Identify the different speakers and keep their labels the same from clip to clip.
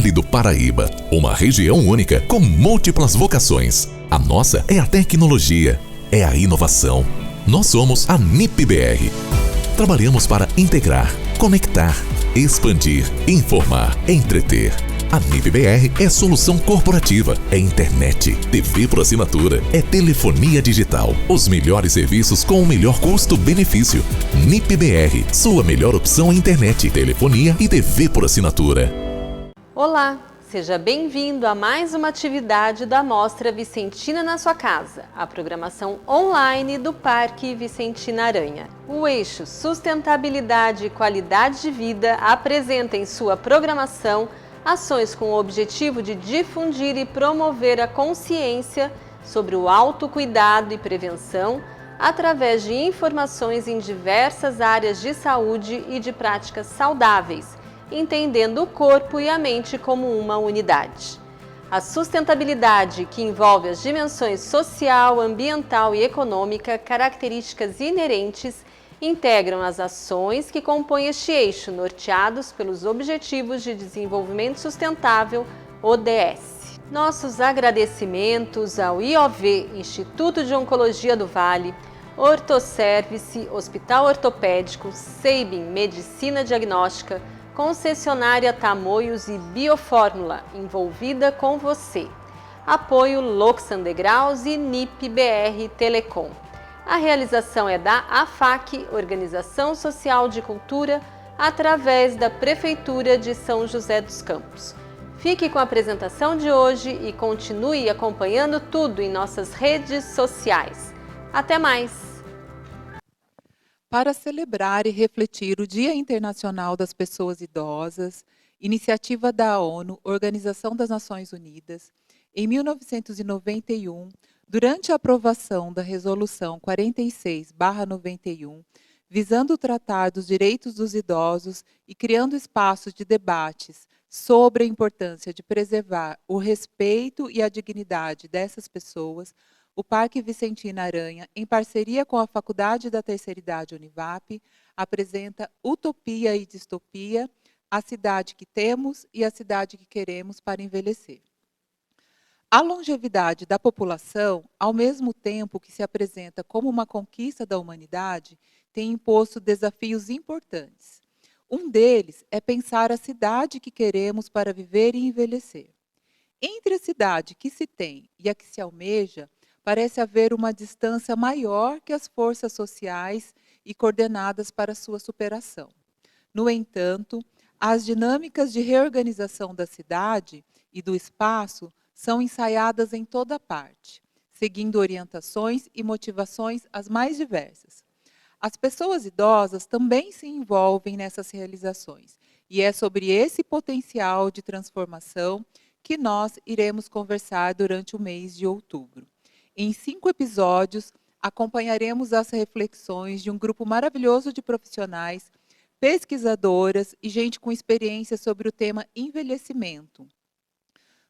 Speaker 1: Vale do Paraíba, uma região única com múltiplas vocações. A nossa é a tecnologia, é a inovação. Nós somos a NIP-BR. Trabalhamos para integrar, conectar, expandir, informar, entreter. A NIP-BR é solução corporativa, é internet, TV por assinatura, é telefonia digital. Os melhores serviços com o melhor custo-benefício. NIP-BR, sua melhor opção em internet, telefonia e TV por assinatura.
Speaker 2: Olá, seja bem-vindo a mais uma atividade da Mostra Vicentina na sua casa, a programação online do Parque Vicentina Aranha. O eixo Sustentabilidade e Qualidade de Vida apresenta em sua programação ações com o objetivo de difundir e promover a consciência sobre o autocuidado e prevenção através de informações em diversas áreas de saúde e de práticas saudáveis, entendendo o corpo e a mente como uma unidade. A sustentabilidade, que envolve as dimensões social, ambiental e econômica, características inerentes, integram as ações que compõem este eixo, norteados pelos Objetivos de Desenvolvimento Sustentável, ODS. Nossos agradecimentos ao IOV, Instituto de Oncologia do Vale, Ortoservice, Hospital Ortopédico, Seibin Medicina Diagnóstica, Concessionária Tamoios e Biofórmula, envolvida com você. Apoio Loxan Degraus e NIP-BR Telecom. A realização é da AFAC, Organização Social de Cultura, através da Prefeitura de São José dos Campos. Fique com a apresentação de hoje e continue acompanhando tudo em nossas redes sociais. Até mais!
Speaker 3: Para celebrar e refletir o Dia Internacional das Pessoas Idosas, iniciativa da ONU, Organização das Nações Unidas, em 1991, durante a aprovação da Resolução 46/91, visando tratar dos direitos dos idosos e criando espaços de debates sobre a importância de preservar o respeito e a dignidade dessas pessoas, o Parque Vicentina Aranha, em parceria com a Faculdade da Terceira Idade Univap, apresenta Utopia e Distopia, a cidade que temos e a cidade que queremos para envelhecer. A longevidade da população, ao mesmo tempo que se apresenta como uma conquista da humanidade, tem imposto desafios importantes. Um deles é pensar a cidade que queremos para viver e envelhecer. Entre a cidade que se tem e a que se almeja, parece haver uma distância maior que as forças sociais e coordenadas para sua superação. No entanto, as dinâmicas de reorganização da cidade e do espaço são ensaiadas em toda parte, seguindo orientações e motivações as mais diversas. As pessoas idosas também se envolvem nessas realizações, e é sobre esse potencial de transformação que nós iremos conversar durante o mês de outubro. Em 5 episódios, acompanharemos as reflexões de um grupo maravilhoso de profissionais, pesquisadoras e gente com experiência sobre o tema envelhecimento,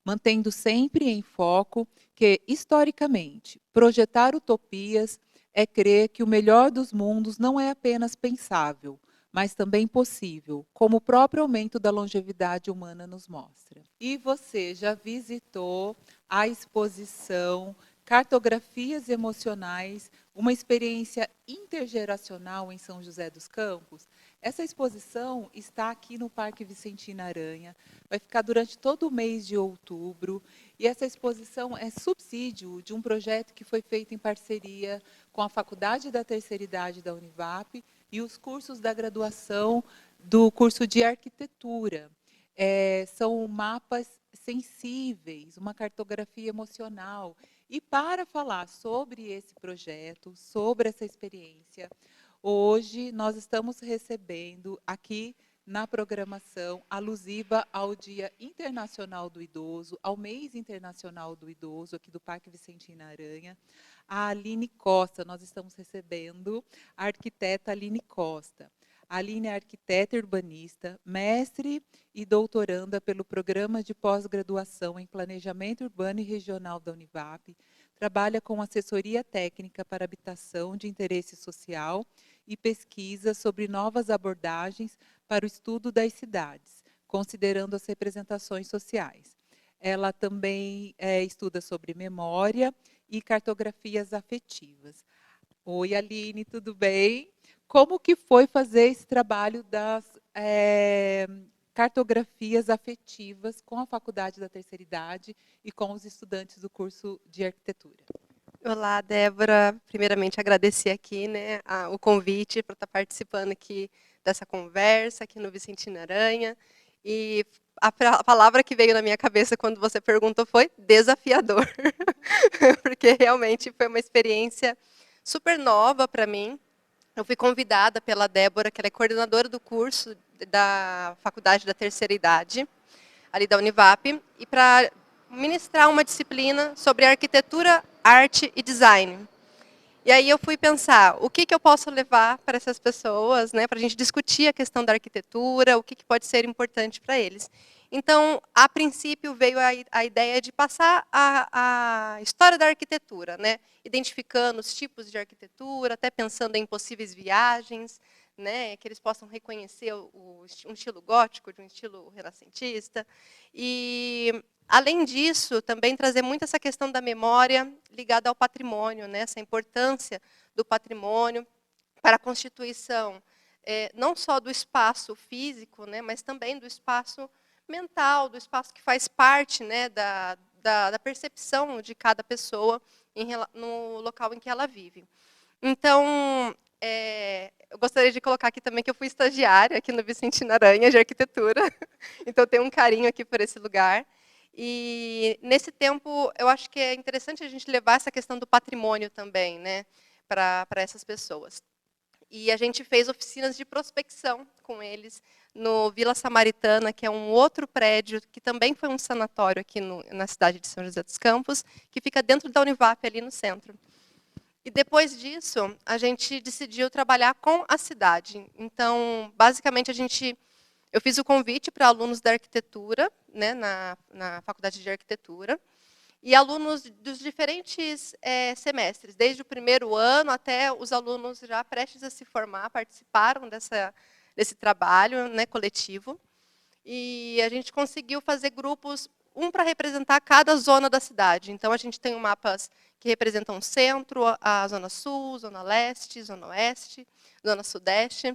Speaker 3: mantendo sempre em foco que, historicamente, projetar utopias é crer que o melhor dos mundos não é apenas pensável, mas também possível, como o próprio aumento da longevidade humana nos mostra. E você já visitou a exposição Cartografias Emocionais, uma experiência intergeracional em São José dos Campos? Essa exposição está aqui no Parque Vicentina Aranha, vai ficar durante todo o mês de outubro, e essa exposição é subsídio de um projeto que foi feito em parceria com a Faculdade da Terceira Idade da Univap e os cursos da graduação do curso de arquitetura. São mapas sensíveis, uma cartografia emocional. E para falar sobre esse projeto, sobre essa experiência, hoje nós estamos recebendo aqui na programação alusiva ao Dia Internacional do Idoso, ao Mês Internacional do Idoso, aqui do Parque Vicentina Aranha, a Aline Costa. Nós estamos recebendo a arquiteta Aline Costa. A Aline é arquiteta e urbanista, mestre e doutoranda pelo Programa de Pós-Graduação em Planejamento Urbano e Regional da Univap, trabalha com assessoria técnica para habitação de interesse social e pesquisa sobre novas abordagens para o estudo das cidades, considerando as representações sociais. Ela também estuda sobre memória e cartografias afetivas. Oi, Aline, tudo bem? Como que foi fazer esse trabalho das cartografias afetivas com a Faculdade da Terceira Idade e com os estudantes do curso de arquitetura?
Speaker 4: Olá, Débora. Primeiramente, agradecer aqui, né, o convite para estar participando aqui dessa conversa aqui no Vicentino Aranha. E a palavra que veio na minha cabeça quando você perguntou foi desafiador, porque realmente foi uma experiência super nova para mim. Eu fui convidada pela Débora, que ela é coordenadora do curso da Faculdade da Terceira Idade, ali da Univap, e para ministrar uma disciplina sobre arquitetura, arte e design. E aí eu fui pensar, o que eu posso levar para essas pessoas, né, para a gente discutir a questão da arquitetura, o que pode ser importante para eles. Então, a princípio, veio a ideia de passar a história da arquitetura, né, identificando os tipos de arquitetura, até pensando em possíveis viagens, né, que eles possam reconhecer um estilo gótico de um estilo renascentista. E, além disso, também trazer muito essa questão da memória ligada ao patrimônio, né, essa importância do patrimônio para a constituição não só do espaço físico, né, mas também do espaço mental, do espaço que faz parte, né, da percepção de cada pessoa no local em que ela vive. Então, eu gostaria de colocar aqui também que eu fui estagiária aqui no Vicentino Aranha de arquitetura, então eu tenho um carinho aqui por esse lugar. E, nesse tempo, eu acho que é interessante a gente levar essa questão do patrimônio também, né, para essas pessoas. E a gente fez oficinas de prospecção com eles no Vila Samaritana, que é um outro prédio, que também foi um sanatório aqui na cidade de São José dos Campos, que fica dentro da Univap, ali no centro. E depois disso, a gente decidiu trabalhar com a cidade. Então, basicamente, eu fiz o convite para alunos da arquitetura, né, na Faculdade de Arquitetura, e alunos dos diferentes semestres, desde o primeiro ano até os alunos já prestes a se formar, participaram desse trabalho, né, coletivo. E a gente conseguiu fazer grupos, um para representar cada zona da cidade. Então, a gente tem mapas que representam o centro, a zona sul, zona leste, zona oeste, zona sudeste.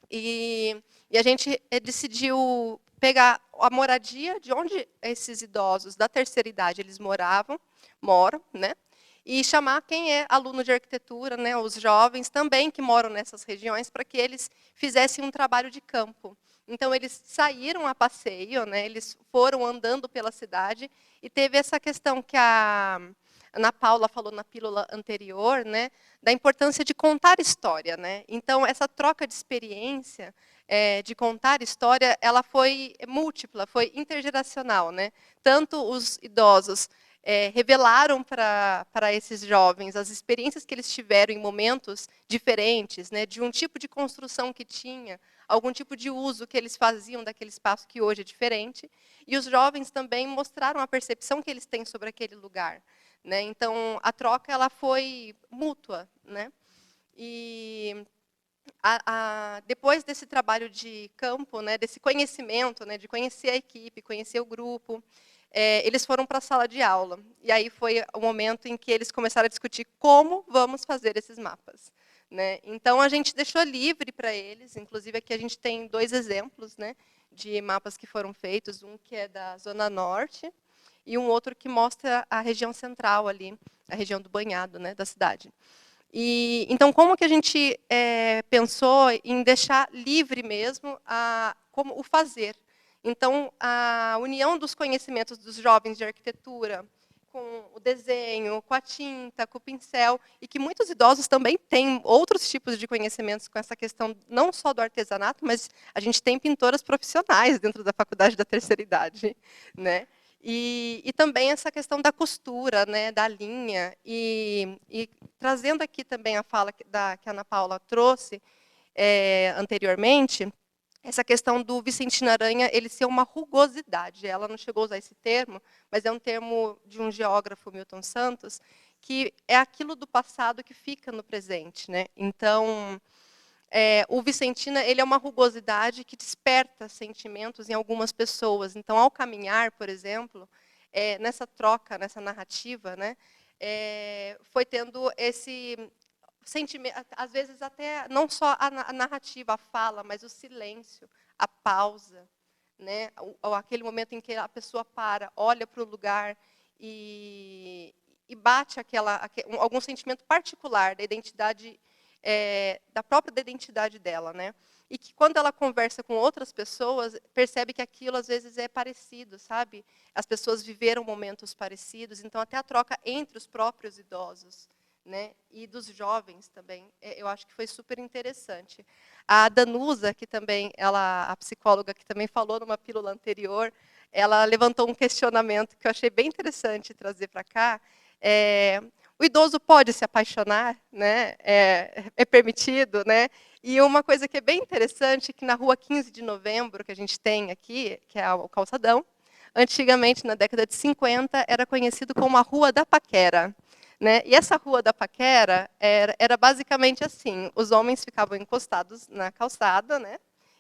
Speaker 4: E a gente decidiu pegar a moradia de onde esses idosos da terceira idade eles moram, né? E chamar quem é aluno de arquitetura, né, os jovens também que moram nessas regiões, para que eles fizessem um trabalho de campo. Então, eles saíram a passeio, né, eles foram andando pela cidade, e teve essa questão que a Ana Paula falou na pílula anterior, né, da importância de contar história, né? Então, essa troca de experiência, de contar história, ela foi múltipla, foi intergeracional, né? Tanto os idosos revelaram para esses jovens as experiências que eles tiveram em momentos diferentes, né, de um tipo de construção que tinha, algum tipo de uso que eles faziam daquele espaço que hoje é diferente, e os jovens também mostraram a percepção que eles têm sobre aquele lugar, né? Então, a troca ela foi mútua, né? E depois desse trabalho de campo, né, desse conhecimento, né, de conhecer a equipe, conhecer o grupo, eles foram para a sala de aula. E aí foi o momento em que eles começaram a discutir como vamos fazer esses mapas, né? Então, a gente deixou livre para eles, inclusive aqui a gente tem 2 exemplos, né, de mapas que foram feitos, um que é da Zona Norte, e um outro que mostra a região central ali, a região do banhado, né, da cidade. E, então, como que a gente pensou em deixar livre mesmo como o fazer? Então, a união dos conhecimentos dos jovens de arquitetura com o desenho, com a tinta, com o pincel, e que muitos idosos também têm outros tipos de conhecimentos com essa questão, não só do artesanato, mas a gente tem pintoras profissionais dentro da Faculdade da Terceira Idade, né? E também essa questão da costura, né, da linha, e trazendo aqui também a fala que a Ana Paula trouxe anteriormente, essa questão do Vicentino Aranha ele ser uma rugosidade. Ela não chegou a usar esse termo, mas é um termo de um geógrafo, Milton Santos, que é aquilo do passado que fica no presente, né? Então, o Vicentina, ele é uma rugosidade que desperta sentimentos em algumas pessoas. Então, ao caminhar, por exemplo, nessa troca, nessa narrativa, né, foi tendo esse sentimento, às vezes até não só a narrativa, a fala, mas o silêncio, a pausa, né, aquele momento em que a pessoa para, olha para o lugar e bate algum sentimento particular da identidade, da própria identidade dela, né? E que quando ela conversa com outras pessoas, percebe que aquilo às vezes é parecido, sabe? As pessoas viveram momentos parecidos, então até a troca entre os próprios idosos, né? E dos jovens também, eu acho que foi super interessante. A Danusa, que também, a psicóloga que também falou numa pílula anterior, ela levantou um questionamento que eu achei bem interessante trazer para cá. O idoso pode se apaixonar, né? É permitido, né? E uma coisa que é bem interessante, que na rua 15 de novembro, que a gente tem aqui, que é o calçadão, antigamente, na década de 50, era conhecido como a Rua da Paquera. Né? E essa Rua da Paquera era basicamente assim, os homens ficavam encostados na calçada, né?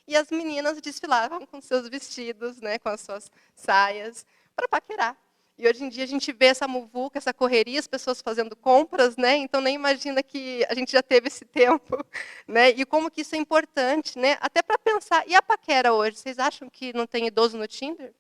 Speaker 4: E as meninas desfilavam com seus vestidos, né? Com as suas saias, para paquerar. E hoje em dia a gente vê essa muvuca, essa correria, as pessoas fazendo compras, né? Então nem imagina que a gente já teve esse tempo, né? E como que isso é importante, né? Até para pensar, e a paquera hoje? Vocês acham que não tem idoso no Tinder?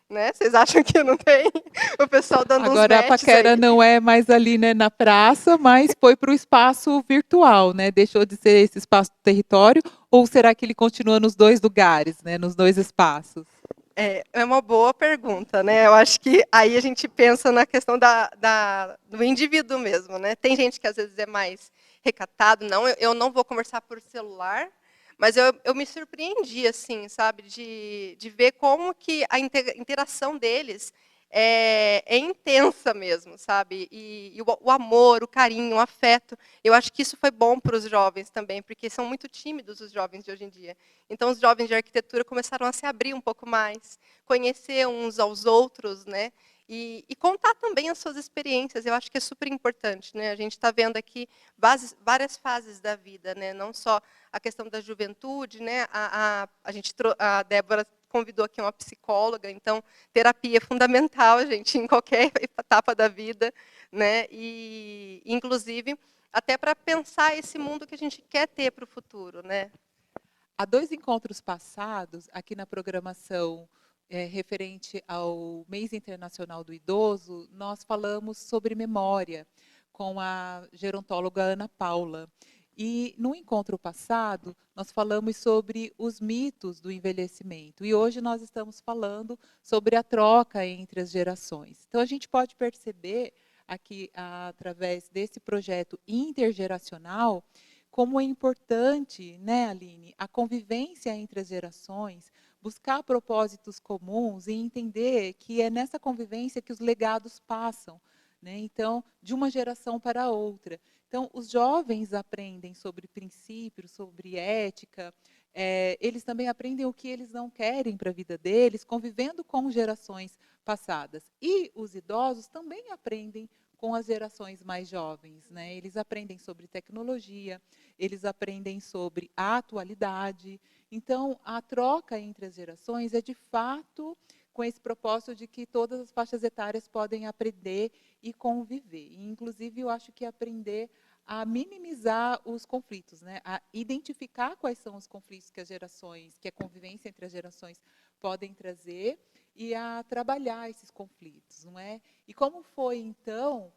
Speaker 4: Né? Vocês acham que não tem o pessoal dando uns
Speaker 3: Agora a
Speaker 4: matches
Speaker 3: paquera
Speaker 4: aí?
Speaker 3: não é mais ali, né, na praça, mas foi para o espaço virtual, né? Deixou de ser esse espaço do território, ou será que ele continua nos dois lugares, né, nos dois espaços?
Speaker 4: É uma boa pergunta, né? Eu acho que aí a gente pensa na questão do indivíduo mesmo, né? Tem gente que às vezes é mais recatado, não, eu não vou conversar por celular, mas eu me surpreendi, assim, sabe, de ver como que a interação deles é intensa mesmo, sabe? E o amor, o carinho, o afeto. Eu acho que isso foi bom para os jovens também, porque são muito tímidos os jovens de hoje em dia. Então, os jovens de arquitetura começaram a se abrir um pouco mais, conhecer uns aos outros, né? E contar também as suas experiências. Eu acho que é super importante, né? A gente está vendo aqui várias fases da vida, né? Não só a questão da juventude, né? A Débora convidou aqui uma psicóloga, então terapia é fundamental, gente, em qualquer etapa da vida, né? E inclusive até para pensar esse mundo que a gente quer ter para o futuro, né?
Speaker 3: Há 2 encontros passados, aqui na programação referente ao Mês Internacional do Idoso, nós falamos sobre memória com a gerontóloga Ana Paula. E no encontro passado, nós falamos sobre os mitos do envelhecimento. E hoje nós estamos falando sobre a troca entre as gerações. Então, a gente pode perceber aqui, através desse projeto intergeracional, como é importante, né, Aline, a convivência entre as gerações, buscar propósitos comuns e entender que é nessa convivência que os legados passam, né? Então, de uma geração para outra. Então, os jovens aprendem sobre princípios, sobre ética, eles também aprendem o que eles não querem para a vida deles, convivendo com gerações passadas. E os idosos também aprendem com as gerações mais jovens, né? Eles aprendem sobre tecnologia, eles aprendem sobre a atualidade. Então, a troca entre as gerações é, de fato, com esse propósito de que todas as faixas etárias podem aprender e conviver. E, inclusive, eu acho que aprender a minimizar os conflitos, né? A identificar quais são os conflitos que as gerações, que a convivência entre as gerações podem trazer e a trabalhar esses conflitos, não é? E como foi, então,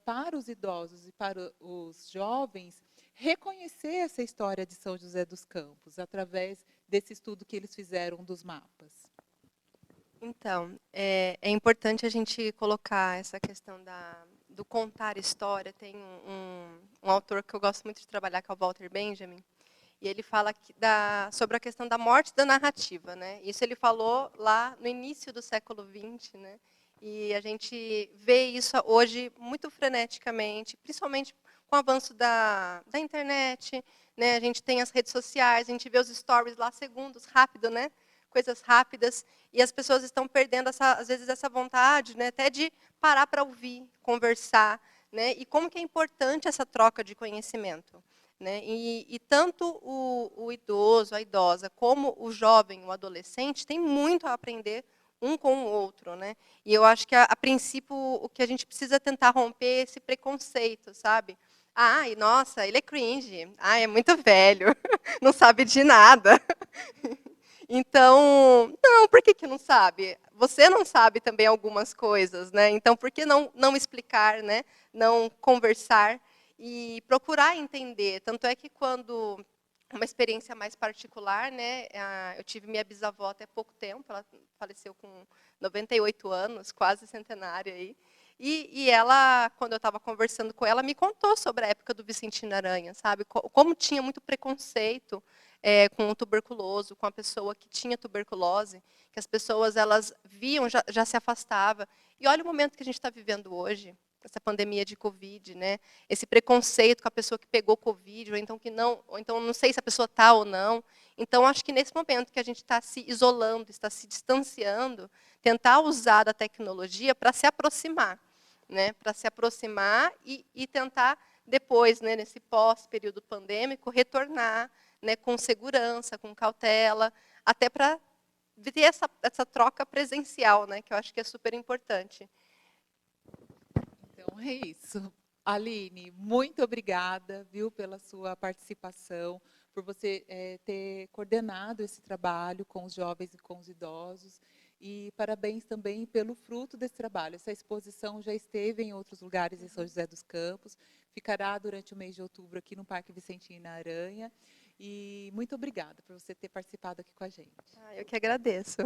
Speaker 3: para os idosos e para os jovens, reconhecer essa história de São José dos Campos, através desse estudo que eles fizeram dos mapas?
Speaker 4: Então, é importante a gente colocar essa questão do contar história. Tem um autor que eu gosto muito de trabalhar, que é o Walter Benjamin, e ele fala sobre a questão da morte da narrativa, né? Isso ele falou lá no início do século XX, né? E a gente vê isso hoje muito freneticamente, principalmente com o avanço da internet, né? A gente tem as redes sociais, a gente vê os stories lá, segundos, rápido, né? Coisas rápidas, e as pessoas estão perdendo, às vezes, essa vontade, né? Até de parar para ouvir, conversar, né? E como que é importante essa troca de conhecimento. né? E tanto o idoso, a idosa, como o jovem, o adolescente, tem muito a aprender um com o outro, né? E eu acho que, a princípio, o que a gente precisa tentar romper é esse preconceito, sabe? Ai, nossa, ele é cringe. Ai, é muito velho. Não sabe de nada. Então, não, por que que não sabe? Você não sabe também algumas coisas, né? Então, por que não explicar, né? Não conversar e procurar entender? Tanto é que quando uma experiência mais particular, né? Eu tive minha bisavó até pouco tempo, ela faleceu com 98 anos, quase centenária aí. E ela, quando eu estava conversando com ela, me contou sobre a época do Vicentino Aranha, sabe? Como tinha muito preconceito com o tuberculoso, com a pessoa que tinha tuberculose, que as pessoas elas viam, já se afastava. E olha o momento que a gente está vivendo hoje, essa pandemia de Covid, né? Esse preconceito com a pessoa que pegou Covid, ou então não sei se a pessoa está ou não. Então, acho que nesse momento que a gente está se isolando, está se distanciando, tentar usar da tecnologia para se aproximar, né? Para se aproximar e tentar depois, né, nesse pós-período pandêmico, retornar, né, com segurança, com cautela, até para ter essa troca presencial, né, que eu acho que é super importante.
Speaker 3: Então é isso. Aline, muito obrigada, viu, pela sua participação, por você ter coordenado esse trabalho com os jovens e com os idosos. E parabéns também pelo fruto desse trabalho. Essa exposição já esteve em outros lugares em São José dos Campos, ficará durante o mês de outubro aqui no Parque Vicentino Aranha. E muito obrigada por você ter participado aqui com a gente.
Speaker 4: Eu que agradeço.